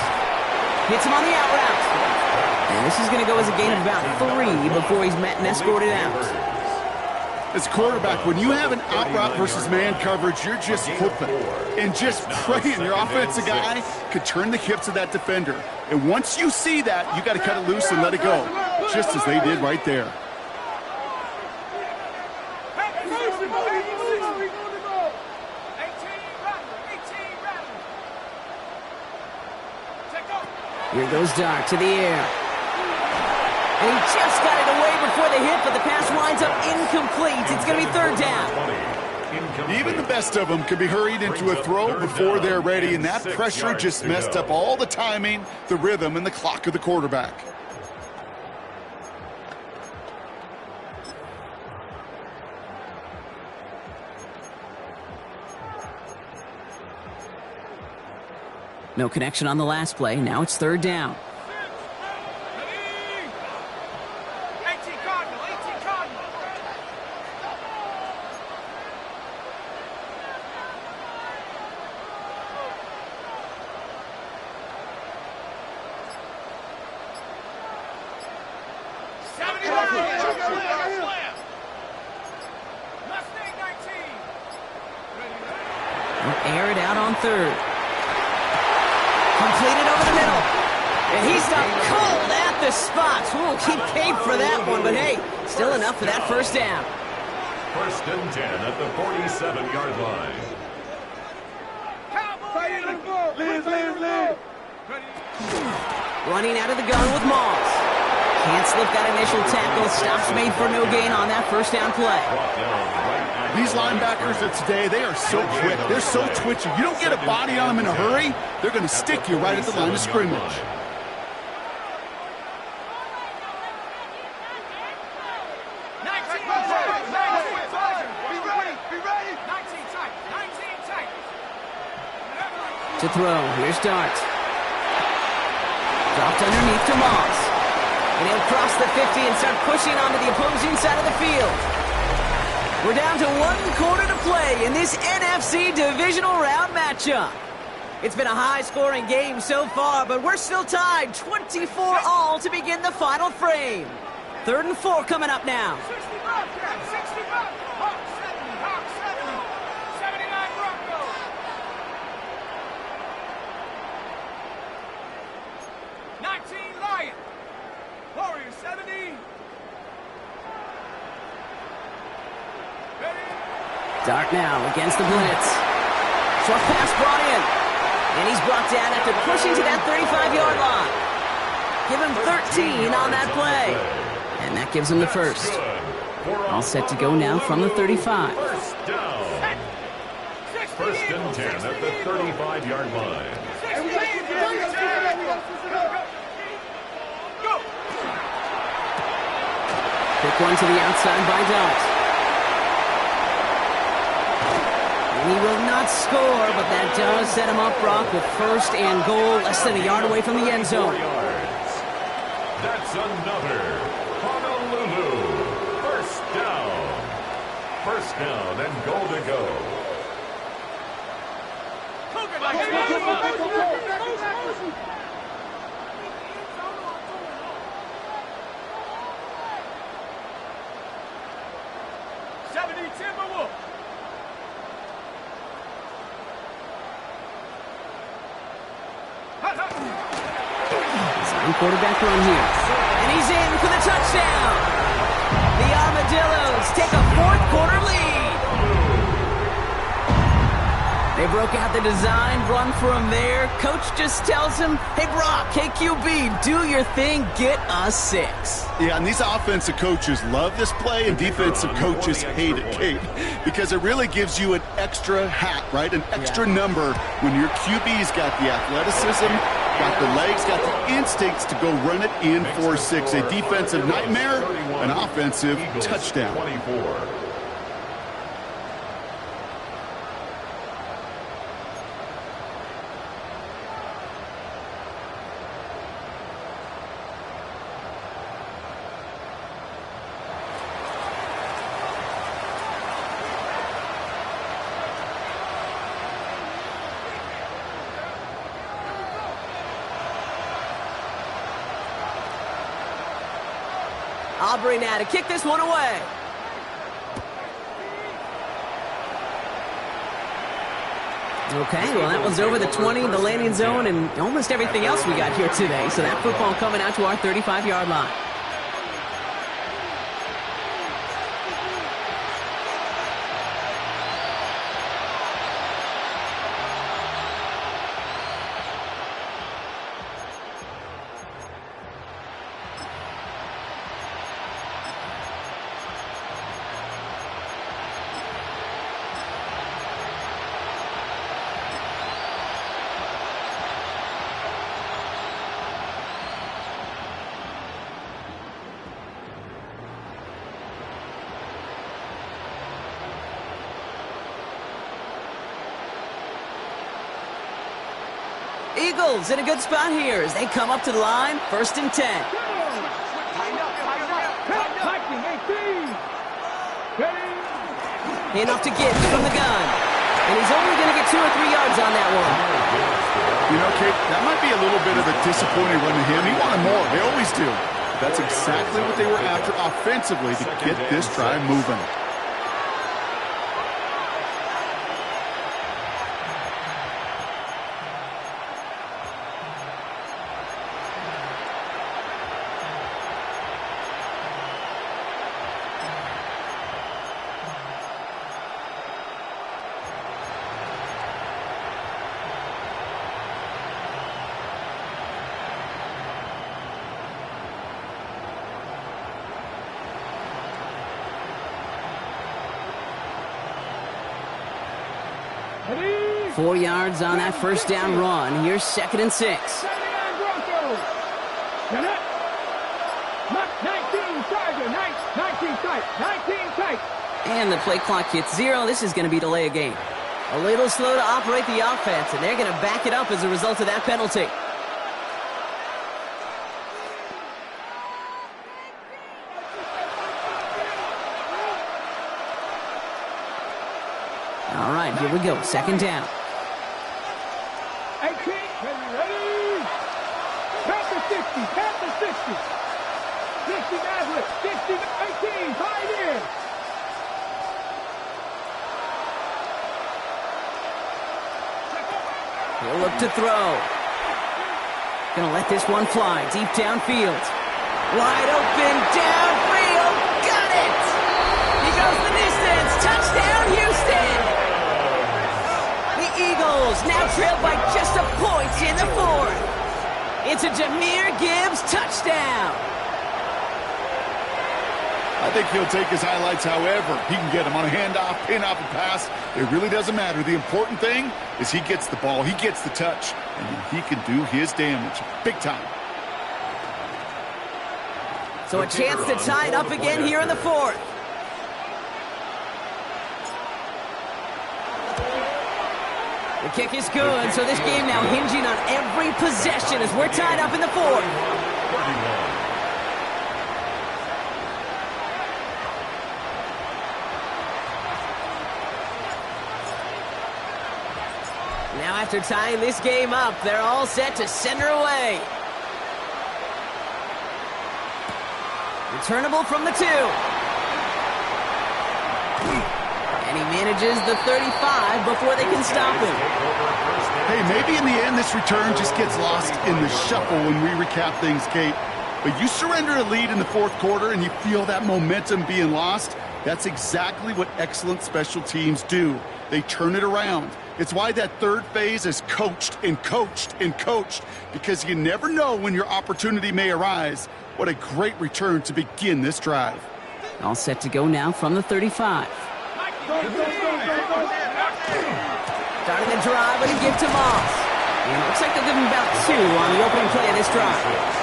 Hits him on the out route. And this is going to go as a gain of about 3 before he's met and escorted out. As a quarterback, when you have an out route versus man coverage, you're just hoping and just praying your offensive guy could turn the hips of that defender. And once you see that, you got to cut it loose and let it go, just as they did right there. Here goes Dart to the air. And he just got it away before the hit, but the pass winds up incomplete. It's going to be 3rd down. Even the best of them can be hurried into a throw before they're ready, and that pressure just messed up all the timing, the rhythm, and the clock of the quarterback. No connection on the last play. Now it's 3rd down. They'll air it out on third. Completed over the middle. And he stopped cold at the spot. Ooh, he paid for that one, but hey, still enough for that first down. 1st and 10 at the 47-yard line. Running out of the gun with Moss. Can't slip that initial tackle. Stops made for no gain on that first down play. These linebackers of today, they are so quick. They're so twitchy. You don't get a body on them in a hurry, they're going to stick you right at the line of scrimmage. To throw, here's Dart. Dropped underneath to Moss. And he'll cross the 50 and start pushing onto the opposing side of the field. We're down to 1 quarter to play in this NFC divisional round matchup. It's been a high-scoring game so far, but we're still tied 24 all to begin the final frame. 3rd and 4 coming up now. 70. Dart now against the blitz. Short pass brought in. And he's brought down after pushing to that 35-yard line. Give him 13 on that play. And that gives him the first. All set to go now from the 35. First down. 1st and 10 at the 35-yard line. Quick one to the outside by Dart. And he will not score, but that does set him up, Brock, with 1st and goal, less than a yard away from the end zone. That's another Honolulu. 1st down. 1st down and goal to go. 70 Timberwolves. Sign quarterback run here. And he's in for the touchdown. The Armadillos take a 4th quarter lead. They broke out the design run for him there. Coach just tells him, hey, Brock, KQB, do your thing, get us 6. Yeah, and these offensive coaches love this play, and defensive coaches hate it, Kate, because it really gives you an extra hat, right? An extra number when your QB's got the athleticism, got the legs, got the instincts to go run it in for 6. A defensive nightmare, an offensive touchdown. 24. Aubrey now to kick this one away. Okay, well, that one's over the 20, the landing zone, and almost everything else we got here today. So that football coming out to our 35-yard line. Eagles in a good spot here as they come up to the line. 1st and 10. Hand off to Gibbs from the gun. And he's only going to get 2 or 3 yards on that one. You know, Kate, that might be a little bit of a disappointing run to him. He wanted more. They always do. That's exactly what they were after offensively to get this drive moving. Ready? 4 yards on that first down run. Here's 2nd and 6. Broncos. Set it. 19 Tiger. 19 tight. 19 tight. And the play clock hits 0. This is going to be delay a game. A little slow to operate the offense, and they're going to back it up as a result of that penalty. All right, here we go. 2nd down. 18. Ready? Pat the 60. Pat the 60. 60 Maverick. 60 18. Tight end. He'll look to throw. Gonna let this one fly deep downfield. Wide open, downfield. Got it! He goes the distance. Touchdown, Houston! The Eagles now trail by just a point in the 4th. It's a Jahmyr Gibbs touchdown. I think he'll take his highlights however he can get them on a handoff, pin off, and pass. It really doesn't matter. The important thing is he gets the ball, he gets the touch, and he can do his damage big time. So a chance to tie it up again here in the 4th. The kick is good, so this game now hinging on every possession as we're tied up in the 4th. Now after tying this game up, they're all set to send her away. Returnable from the 2. And he manages the 35 before they can stop him. Hey, maybe in the end this return just gets lost in the shuffle when we recap things, Kate. But you surrender a lead in the 4th quarter and you feel that momentum being lost. That's exactly what excellent special teams do. They turn it around. It's why that 3rd phase is coached and coached and coached, because you never know when your opportunity may arise. What a great return to begin this drive. All set to go now from the 35. Starting the drive with a give to Moss. And it looks like they'll give him about 2 on the opening play of this drive.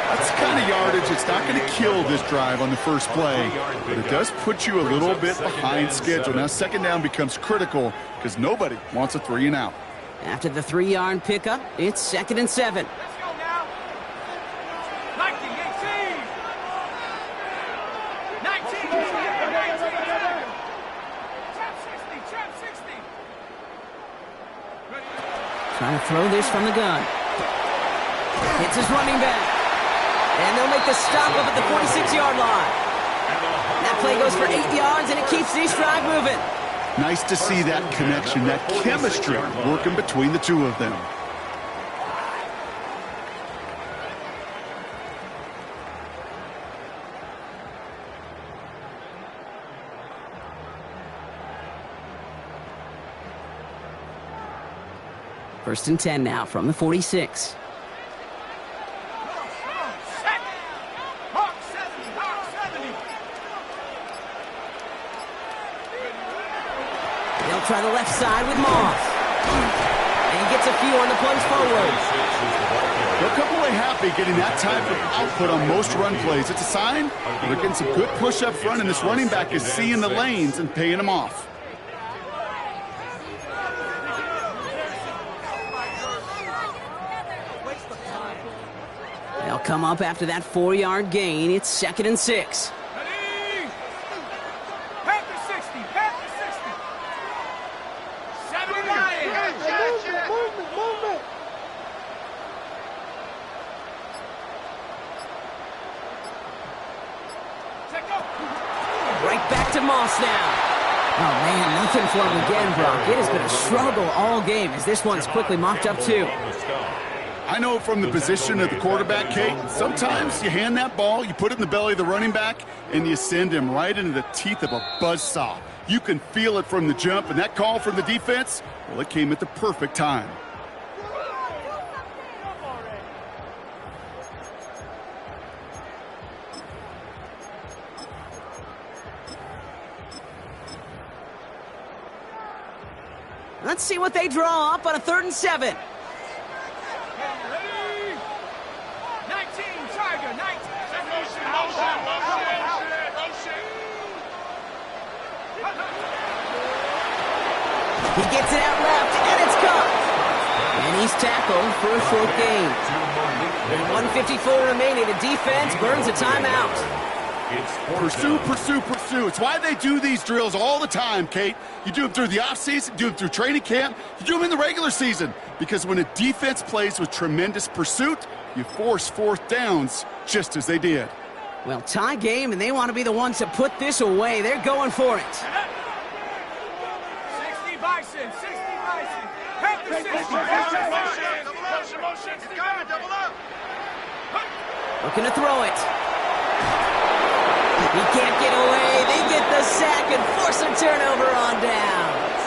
That's the kind of yardage. It's not going to kill this drive on the first play, but it does put you a little bit behind schedule. Now 2nd down becomes critical because nobody wants a 3 and out. After the 3-yard pickup, it's 2nd and 7. Let's go now. 19, 18. 19, 19. Trap 60, trap 60. Trying to throw this from the gun. Hits his running back. And they'll make the stop up at the 46-yard line. That play goes for 8 yards, and it keeps this drive moving. Nice to see that connection, that chemistry working between the 2 of them. First and 10 now from the 46. They'll try the left side with Moss. And he gets a few on the plunge forward. They'll come away happy getting that type of output on most run plays. It's a sign they're getting some good push up front, and this running back is seeing the lanes and paying them off. They'll come up after that 4-yard gain. It's 2nd and 6. Ready? Pat the 60, pat the 60. 79. Movement. Right back to Moss now. Oh, man, nothing for him again, Brock. It has been a struggle all game as this one's quickly mopped up, too. I know from the position of the quarterback, Kate, sometimes you hand that ball, you put it in the belly of the running back, and you send him right into the teeth of a buzzsaw. You can feel it from the jump, and that call from the defense, well, it came at the perfect time. Let's see what they draw up on a 3rd and 7. Ready? 19, Tiger, 19. He gets it out left, and it's caught. And he's tackled for a short gain. With 1:54 remaining, the defense burns a timeout. Pursue. It's why they do these drills all the time, Kate. You do them through the offseason, do them through training camp, you do them in the regular season. Because when a defense plays with tremendous pursuit, you force 4th downs just as they did. Well, tie game, and they want to be the ones to put this away. They're going for it. 60 Bison, 60 Bison. Half the 60. Motion. Double up. Looking to throw it. He can't get away. They get the sack and force a turnover on downs.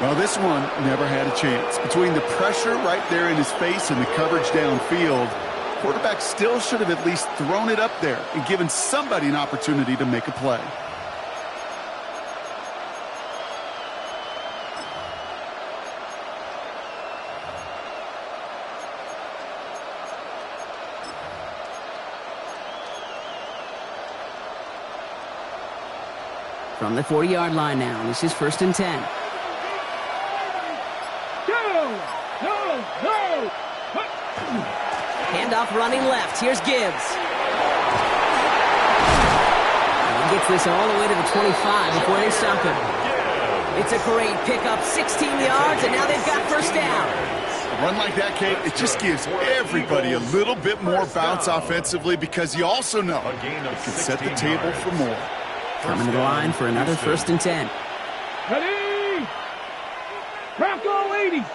Well, this one never had a chance. Between the pressure right there in his face and the coverage downfield, quarterback still should have at least thrown it up there and given somebody an opportunity to make a play. From the 40-yard line now, this is 1st and 10. No. Handoff running left. Here's Gibbs. And he gets this all the way to the 25 before they stop him. It's a great pickup, 16 yards, and now they've got 1st down. A run like that, Kate, it just gives everybody a little bit more bounce offensively because you also know it can set the table for more. Coming to the line for another 1st and 10. Ready? Bronco 80.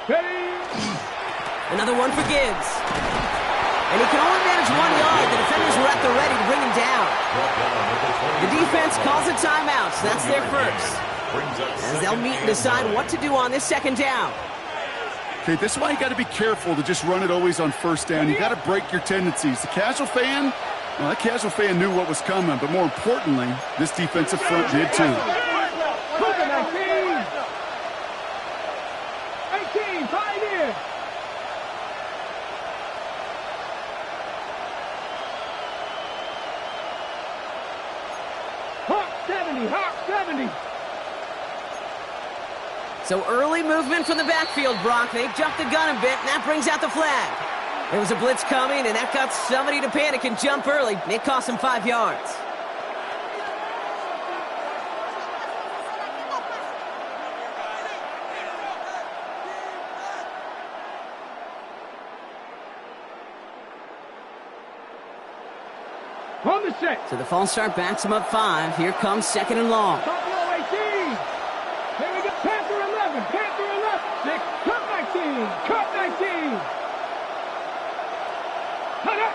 Ready? Another one for Gibbs. And he can only manage 1 yard. The defenders were at the ready to bring him down. The defense calls a timeout, so that's their first. As they'll meet and decide what to do on this 2nd down. Okay, this is why you got to be careful to just run it always on 1st down. You got to break your tendencies. The casual fan, well, that casual fan knew what was coming, but more importantly, this defensive front did too. 18, tied in. Hawk 70. So early movement from the backfield, Brock. They jumped the gun a bit, and that brings out the flag. There was a blitz coming, and that got somebody to panic and jump early. It cost them 5 yards. On the set. So the false start backs him up 5. Here comes 2nd and long. Buffalo 18. Here we go. Panther 11. 6. Cut 19. Cut up.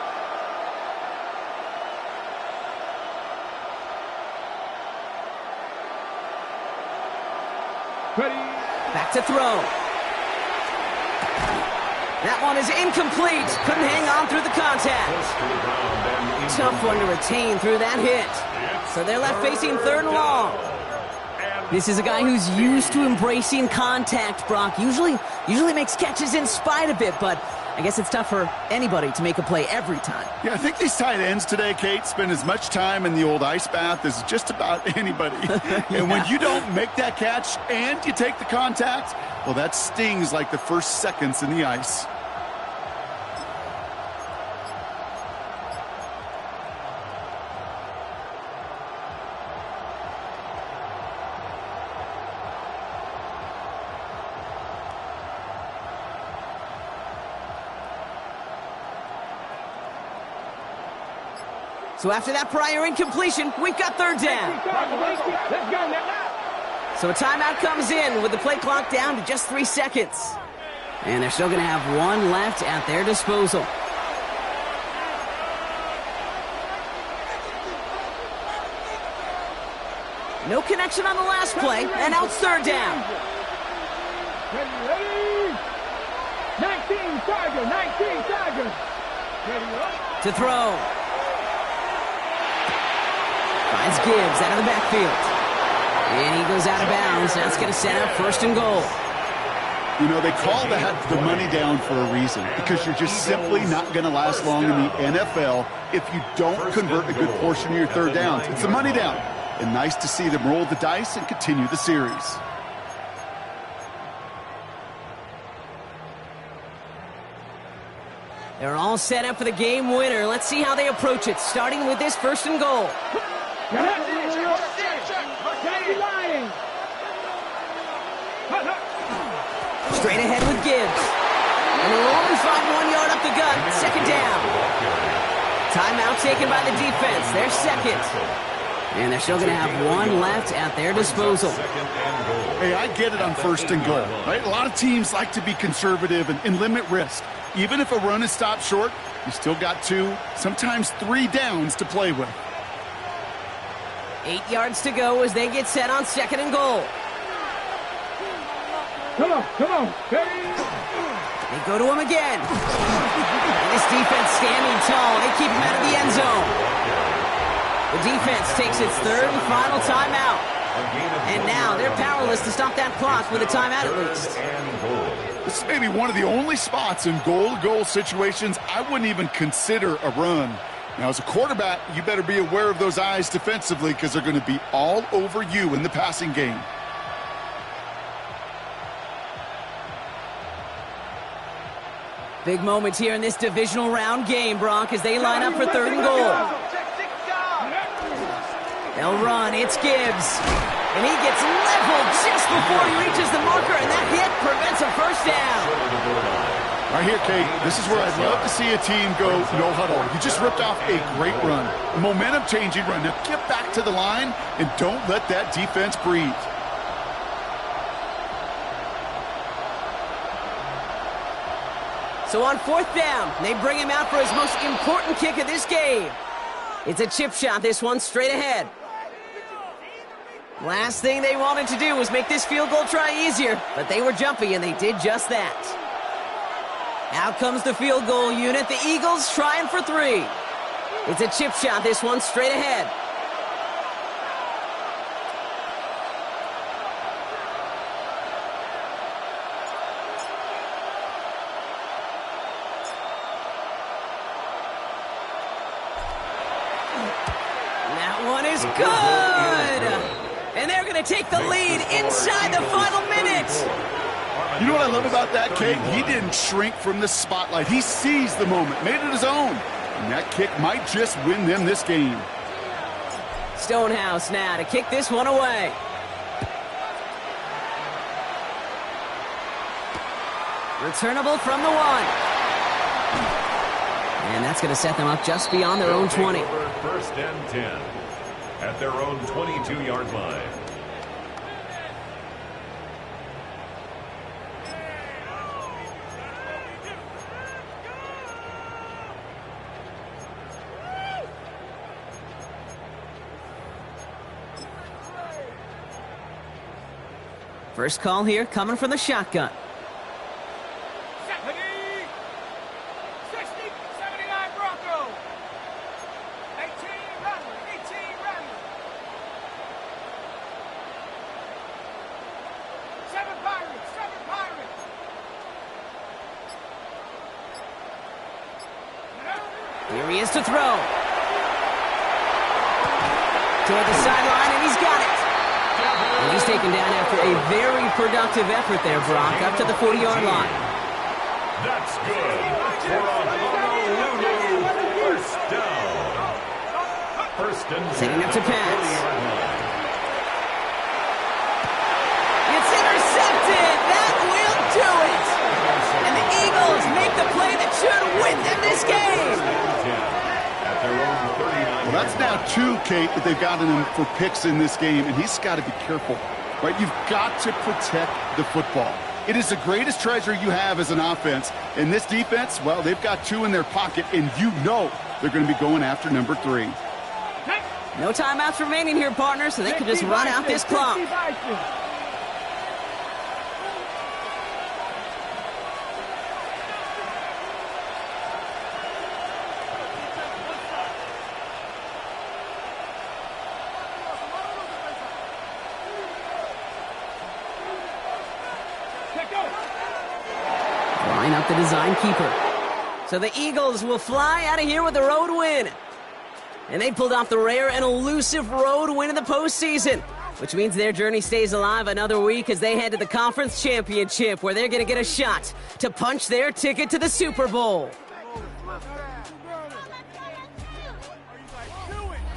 Ready. Back to throw. That one is incomplete. Couldn't hang on through the contact. Tough one to retain through that hit. So they're left facing 3rd and long. This is a guy who's used to embracing contact, Brock. Usually makes catches in spite of it, but I guess it's tough for anybody to make a play every time. Yeah, I think these tight ends today, Kate, spend as much time in the old ice bath as just about anybody. And when you don't make that catch and you take the contact, well, that stings like the first seconds in the ice. So after that prior incompletion, we've got 3rd down. Let's go now. So a timeout comes in with the play clock down to just 3 seconds. And they're still going to have 1 left at their disposal. No connection on the last play, and now it's third down. Ready? 19 Tigers, 19 Tigers. Ready up. To throw. Finds Gibbs out of the backfield. And he goes out of bounds. That's going to set up first and goal. You know, they call that the money down for a reason, because you're just simply not going to last long in the NFL if you don't convert a good portion of your third downs. It's the money down. And nice to see them roll the dice and continue the series. They're all set up for the game winner. Let's see how they approach it, starting with this first and goal. Straight ahead with Gibbs. And they'll only find 1 yard up the gut. Second down. Timeout taken by the defense. They're second. And they're still going to have one left at their disposal. Hey, I get it on first and goal, right? A lot of teams like to be conservative and limit risk. Even if a run is stopped short, you still got 2, sometimes 3 downs to play with. 8 yards to go as they get set on second and goal. Come on, come on. They go to him again. And this defense standing tall. They keep him out of the end zone. The defense takes its third and final timeout. And now they're powerless to stop that clock with a timeout at least. This may be one of the only spots in goal-to-goal situations I wouldn't even consider a run. Now, as a quarterback, you better be aware of those eyes defensively, because they're going to be all over you in the passing game. Big moments here in this divisional round game, Bronk, as they line up for third and goal. They'll run. It's Gibbs. And he gets leveled just before he reaches the marker, and that hit prevents a first down. Right here, Kate, this is where I'd love to see a team go no huddle. You just ripped off a great run, a momentum-changing run. Now get back to the line and don't let that defense breathe. So on fourth down, they bring him out for his most important kick of this game. It's a chip shot, this one, straight ahead. Last thing they wanted to do was make this field goal try easier, but they were jumpy, and they did just that. Out comes the field goal unit. The Eagles trying for 3. It's a chip shot, this one, straight ahead. That one is good! And they're going to take the lead inside the final minute. You know what I love about that, Kate? He didn't shrink from the spotlight. He seized the moment, made it his own. And that kick might just win them this game. Stonehouse now to kick this one away. Returnable from the 1. And that's going to set them up just beyond their own 20. First and 10 at their own 22-yard line. First call here coming from the shotgun. 70, 60, 79 Broncos. 18 Rattler, 18 Rattler. 7 Pirates, 7 Pirates. Here he is to throw. Toward the sideline, and he's got it. And he's taken down after a very productive effort there, Brock, up to the 40-yard line. That's good for a Honolulu first down. First and 10. Setting up to pass. It's intercepted. That will do it. And the Eagles make the play that should win them this game. At their own 39. Well, that's now 2, Kate, that they've gotten him for picks in this game, and he's got to be careful, right? You've got to protect the football. It is the greatest treasure you have as an offense. And this defense, well, they've got 2 in their pocket, and you know they're going to be going after number 3. No timeouts remaining here, partner, so they can just run out this clock. Line up the design keeper. So the Eagles will fly out of here with a road win. And they pulled off the rare and elusive road win in the postseason, which means their journey stays alive another week as they head to the conference championship, where they're going to get a shot to punch their ticket to the Super Bowl.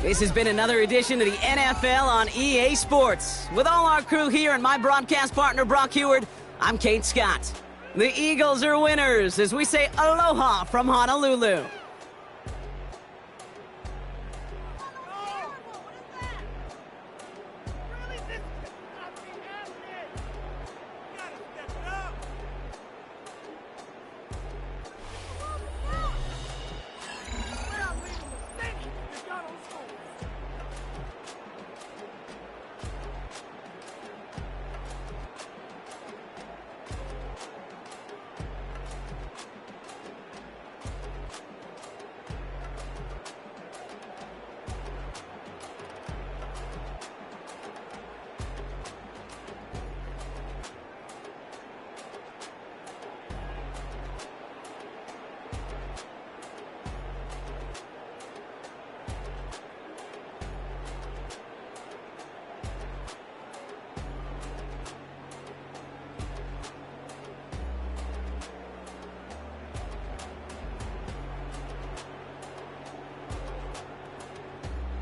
This has been another edition of the NFL on EA Sports. With all our crew here and my broadcast partner, Brock Heward, I'm Kate Scott. The Eagles are winners as we say aloha from Honolulu.